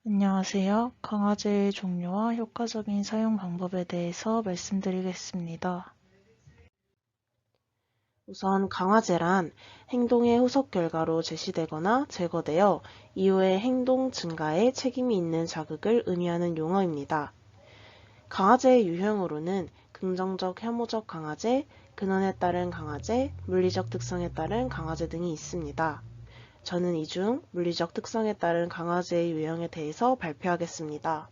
안녕하세요. 강아지의 종류와 효과적인 사용 방법에 대해서 말씀드리겠습니다. 우선 강화제란 행동의 후속 결과로 제시되거나 제거되어 이후의 행동 증가에 책임이 있는 자극을 의미하는 용어입니다. 강화제의 유형으로는 긍정적 혐오적 강화제, 근원에 따른 강화제, 물리적 특성에 따른 강화제 등이 있습니다. 저는 이 중 물리적 특성에 따른 강화제의 유형에 대해서 발표하겠습니다.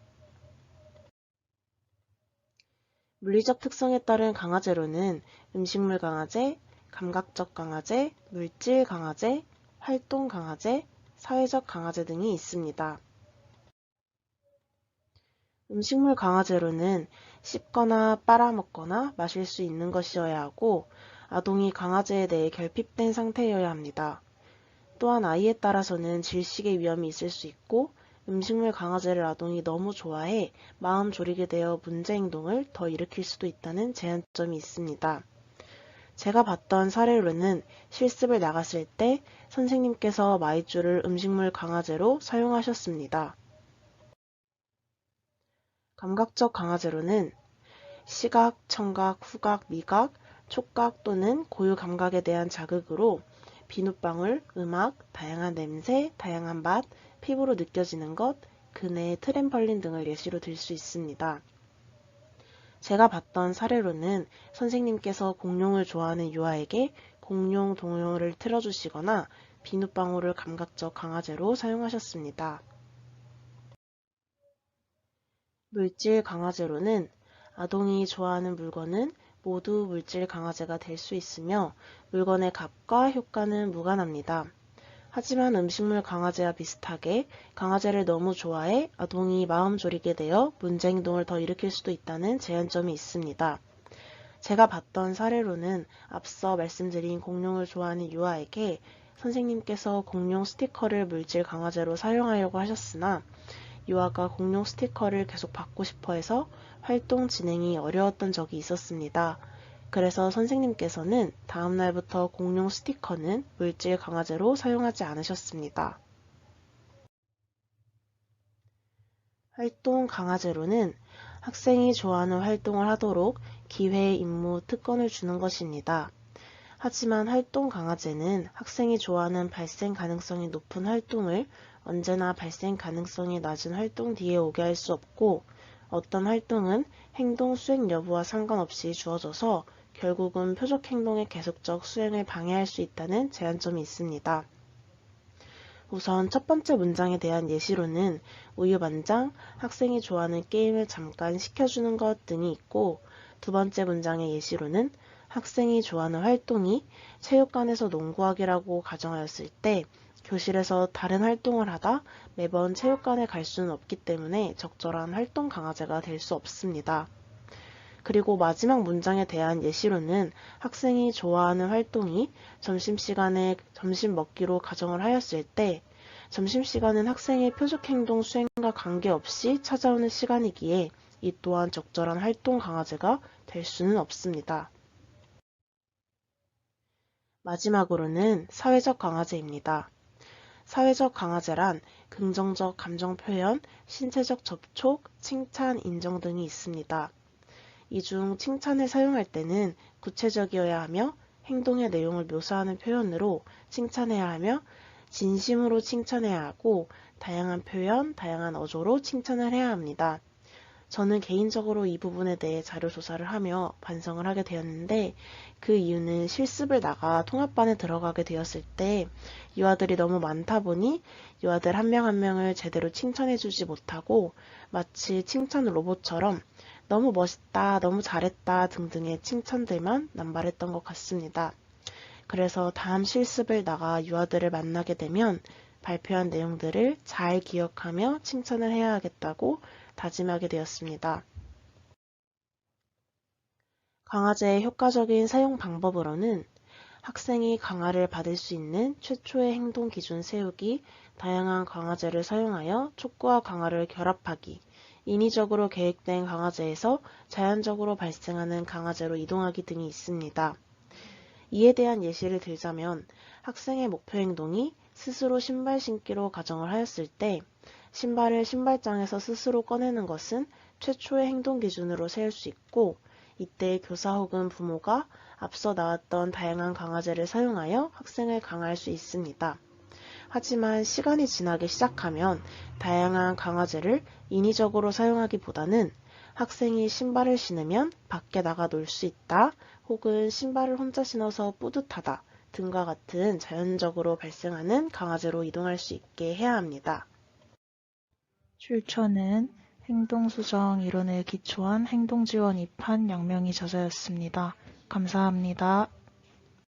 물리적 특성에 따른 강화제로는 음식물 강화제, 감각적 강화제, 물질 강화제, 활동 강화제, 사회적 강화제 등이 있습니다. 음식물 강화제로는 씹거나 빨아먹거나 마실 수 있는 것이어야 하고 아동이 강화제에 대해 결핍된 상태여야 합니다. 또한 아이에 따라서는 질식의 위험이 있을 수 있고 음식물 강화제를 아동이 너무 좋아해 마음 졸이게 되어 문제 행동을 더 일으킬 수도 있다는 제한점이 있습니다. 제가 봤던 사례로는 실습을 나갔을 때 선생님께서 마이쮸를 음식물 강화제로 사용하셨습니다. 감각적 강화제로는 시각, 청각, 후각, 미각, 촉각 또는 고유 감각에 대한 자극으로 비눗방울, 음악, 다양한 냄새, 다양한 맛, 피부로 느껴지는 것, 그네, 트램펄린 등을 예시로 들 수 있습니다. 제가 봤던 사례로는 선생님께서 공룡을 좋아하는 유아에게 공룡 동요를 틀어주시거나 비눗방울을 감각적 강화제로 사용하셨습니다. 물질 강화제로는 아동이 좋아하는 물건은 모두 물질 강화제가 될 수 있으며 물건의 값과 효과는 무관합니다. 하지만 음식물 강화제와 비슷하게 강화제를 너무 좋아해 아동이 마음 졸이게 되어 문제 행동을 더 일으킬 수도 있다는 제한점이 있습니다. 제가 봤던 사례로는 앞서 말씀드린 공룡을 좋아하는 유아에게 선생님께서 공룡 스티커를 물질 강화제로 사용하려고 하셨으나 유아가 공룡 스티커를 계속 받고 싶어 해서 활동 진행이 어려웠던 적이 있었습니다. 그래서 선생님께서는 다음 날부터 공룡 스티커는 물질 강화제로 사용하지 않으셨습니다. 활동 강화제로는 학생이 좋아하는 활동을 하도록 기회, 임무, 특권을 주는 것입니다. 하지만 활동 강화제는 학생이 좋아하는 발생 가능성이 높은 활동을 언제나 발생 가능성이 낮은 활동 뒤에 오게 할 수 없고 어떤 활동은 행동 수행 여부와 상관없이 주어져서 결국은 표적 행동의 계속적 수행을 방해할 수 있다는 제한점이 있습니다. 우선 첫 번째 문장에 대한 예시로는 우유 반장, 학생이 좋아하는 게임을 잠깐 시켜주는 것 등이 있고 두 번째 문장의 예시로는 학생이 좋아하는 활동이 체육관에서 농구하기라고 가정하였을 때 교실에서 다른 활동을 하다 매번 체육관에 갈 수는 없기 때문에 적절한 활동 강화제가 될 수 없습니다. 그리고 마지막 문장에 대한 예시로는 학생이 좋아하는 활동이 점심시간에 점심 먹기로 가정을 하였을 때 점심시간은 학생의 표적행동 수행과 관계없이 찾아오는 시간이기에 이 또한 적절한 활동 강화제가 될 수는 없습니다. 마지막으로는 사회적 강화제입니다. 사회적 강화제란 긍정적 감정 표현, 신체적 접촉, 칭찬, 인정 등이 있습니다. 이 중 칭찬을 사용할 때는 구체적이어야 하며 행동의 내용을 묘사하는 표현으로 칭찬해야 하며 진심으로 칭찬해야 하고 다양한 표현, 다양한 어조로 칭찬을 해야 합니다. 저는 개인적으로 이 부분에 대해 자료 조사를 하며 반성을 하게 되었는데 그 이유는 실습을 나가 통합반에 들어가게 되었을 때 유아들이 너무 많다 보니 유아들 한 명 한 명을 제대로 칭찬해주지 못하고 마치 칭찬 로봇처럼 너무 멋있다, 너무 잘했다 등등의 칭찬들만 남발했던 것 같습니다. 그래서 다음 실습을 나가 유아들을 만나게 되면 발표한 내용들을 잘 기억하며 칭찬을 해야 하겠다고 다짐하게 되었습니다. 강화제의 효과적인 사용 방법으로는 학생이 강화를 받을 수 있는 최초의 행동 기준 세우기, 다양한 강화제를 사용하여 촉구와 강화를 결합하기, 인위적으로 계획된 강화제에서 자연적으로 발생하는 강화제로 이동하기 등이 있습니다. 이에 대한 예시를 들자면 학생의 목표 행동이 스스로 신발 신기로 가정을 하였을 때 신발을 신발장에서 스스로 꺼내는 것은 최초의 행동 기준으로 세울 수 있고, 이때 교사 혹은 부모가 앞서 나왔던 다양한 강화제를 사용하여 학생을 강화할 수 있습니다. 하지만 시간이 지나기 시작하면 다양한 강화제를 인위적으로 사용하기보다는 학생이 신발을 신으면 밖에 나가 놀 수 있다, 혹은 신발을 혼자 신어서 뿌듯하다 등과 같은 자연적으로 발생하는 강화제로 이동할 수 있게 해야 합니다. 출처는 행동수정 이론을 기초한 행동지원 2판 양명희 저자였습니다. 감사합니다.